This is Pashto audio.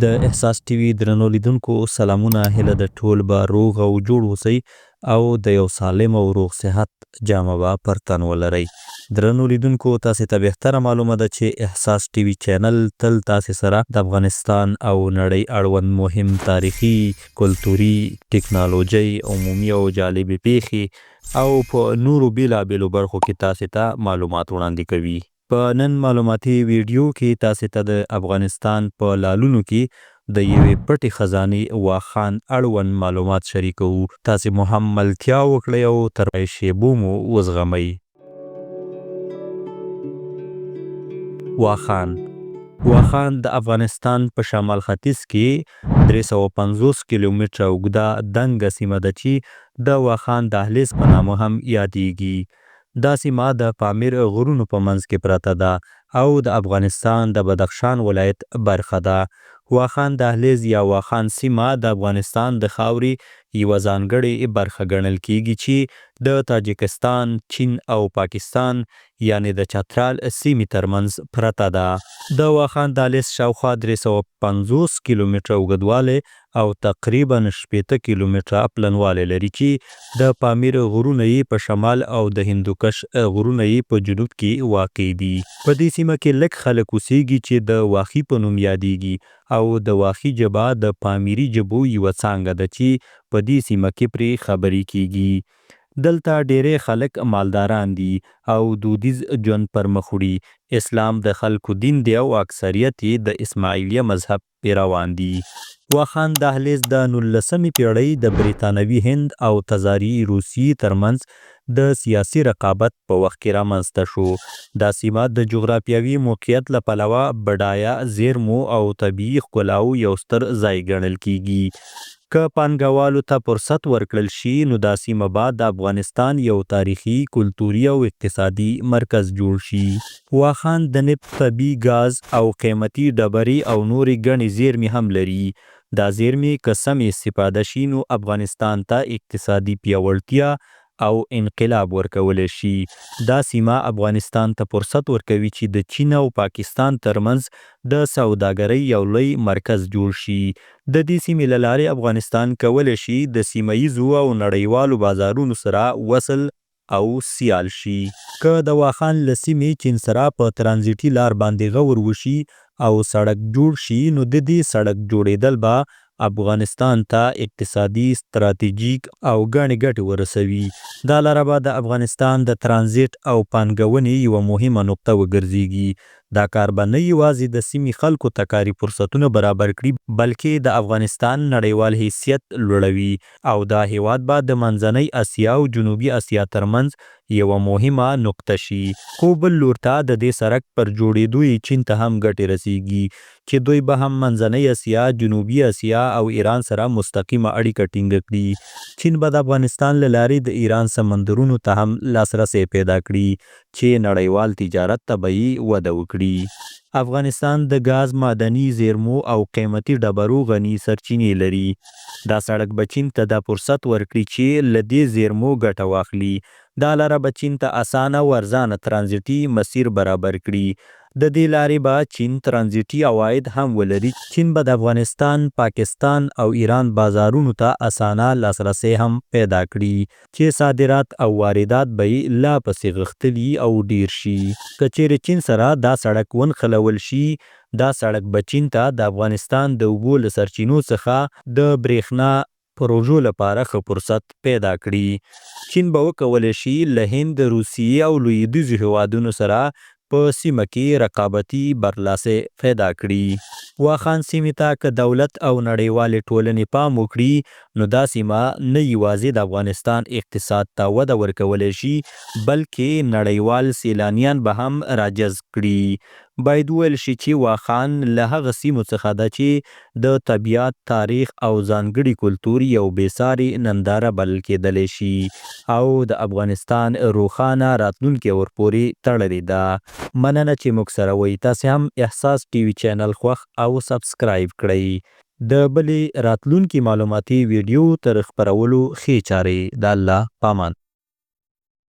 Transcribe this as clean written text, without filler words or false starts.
د احساس ټي وي درنو لیدونکو سلامونه، هیله د ټول به روغ او جوړ اوسئ او د یو سالم او روغ صحت جامه به پر تن ولرئ. درنو لیدونکو تاسې ته بهتره معلومه ده چې احساس ټي وي چینل تل تاسې سره د افغانستان او نړۍ اړوند مهم تاریخي، کلتوري، ټکنالوژي، عمومي او جالبې پیښې او په نورو بیلابیلو برخو کې تاسې ته معلومات وړاندې کوي. په نن معلوماتي ویډیو کې تاسې ته د افغانستان په لالونو کې د یوې پټې خزانې واخان اړوند معلومات شریکوو. تاسې مو هم ملتیا وکړئ او تر شیبو مو وزغمئ. واخان د افغانستان په شمال ختیځ کې 350 کیلومتره اوږده دنګه سیمه ده چې د واخان دهلیز په نامه هم یادیږي. دا سیمه د پامیر غرونو په منځ کې پرته ده او د افغانستان د بدخشان ولایت برخه ده. واخان دهلیز یا واخان سیمه د افغانستان د خاورې یوه ځانګړې برخه ګڼل کیږي چې د تاجکستان، چین او پاکستان یعنی د چترال سیمې ترمنځ پرته ده. د واخان دهلیز شاوخوا 350 کیلومتره اوږدوالی او تقریبا 80 کیلومتره پلنوالی لري چې د پامیر غرونه یې په شمال او د هندوکش غرونه یې په جنوب کې واقع دي. په دې سیمه کې لږ خلک اوسیږي چې د واخي په نوم یادیږي او د واخي ژبه د پامیري ژبو یوه څانګه ده چې په دې سیمه کې پرې خبرې کیږي. دلته ډیری خلک مالداران دي او دودیز ژوند پر مخ وړي. اسلام د خلکو دین دی او اکثریت یې د اسماعیلیه مذهب پیروان دي. واخان دهلیز د 19مې پیړۍ د بریتانوي هند او تزاري روسیې ترمنځ د سیاسي رقابت په وخت کې رامنځته شو. دا سیمه د جغرافیوي موقعیت له پلوه بډایه زیرمو او طبیعي ښکلاو یو ستر ځای ګڼل کیږي. که پانګوالو ته فرصت ورکړل شي نو دا سیمه به د افغانستان یو تاریخي، کلتوري او اقتصادي مرکز جوړ شي. واخان د نفت، طبیعي ګاز او قیمتي ډبرې او نورې ګڼې زیرمې هم لري. دا زیرمې که سمې استفاده شي نو افغانستان ته اقتصادي پیاوړتیا او انقلاب ورکولی شي. دا سیمه افغانستان ته فرصت ورکوي چې د چین او پاکستان ترمنځ د سوداګرۍ یو لوی مرکز جوړ شي. د دې سیمې له لارې افغانستان کولی شي د سیمه ییزو او نړیوالو بازارونو سره وصل او سیال شي. که د واخان له سیمې چین سره په ترانزیټي لار باندې غور وشي او سړک جوړ شي نو د دې سړک جوړېدل به افغانستان ته اقتصادي، ستراتیژیک او ګڼې ګټې ورسوي. دا لاره به د افغانستان د ترانزیت او پانګونې یوه مهمه نقطه وګرځېږي. دا کار به نه یوازې د سیمې خلکو ته کاري فرصتونه برابر کړي بلکې د افغانستان نړیوال حیثیت لوړوي او دا هیواد به د منځنۍ اسیا او جنوبي اسیا ترمنځ یوه مهمه نقطه شي. خو بل لور ته د دې سړک پر جوړېدو یې چین ته هم ګټې رسیږي چې دوی به هم منځنۍ اسیا، جنوبي اسیا او ایران سره مستقیمه اړیکه ټینګه کړي. چین به د افغانستان له لارې د ایران سمندرونو ته هم لاسرسی پیدا کړي چې نړیوال تجارت ته به یې وده وکړي. افغانستان د ګاز، معدني زیرمو او قیمتي ډبرو غني سرچینې لري. دا سړک به چین ته دا فرصت ورکړي چې له دې زیرمو ګټه واخلي. دا لاره به چین ته اسانه او ارزانه ترانزیټي مسیر برابر کړي. د دې لارې به چین ترانزیټي عواید هم ولري. چین به د افغانستان، پاکستان او ایران بازارونو ته اسانه لاسرسی هم پیدا کړي چې صادرات او واردات به یې لا پسې غښتلي او ډیر شي. که چیرې چین سره دا سړک ونښلول شي دا سړک به چین ته د افغانستان د اوبو له سرچینو څخه د برېښنا پروژو لپاره ښه فرصت پیدا کړي. چین به وکولی شي له هند، روسیې او لویدیځو هیوادونو سره په سیمه کې رقابتي برلاسي پیدا کړي. واخان سیمې ته که دولت او نړیوالې ټولنې پام وکړي نو دا سیمه نه یوازې د افغانستان اقتصاد ته وده ورکولی شي بلکې نړیوال سیلانیان به هم راجذب کړي. باید وویل شي چې واخان له هغه سیمو څخه ده چې د طبیعت، تاریخ او ځانګړي کلتور یو بېساري ننداره بلل کېدلی شي او د افغانستان روښانه راتلونکې ورپورې تړلې ده. مننه چې موږ سره وئ. تاسې هم احساس ټي وي چینل خوښ او سبسکرایب کړئ. د بلې راتلونکي معلوماتي ویډیو تر خپرولو ښې چارې. د الله پامان.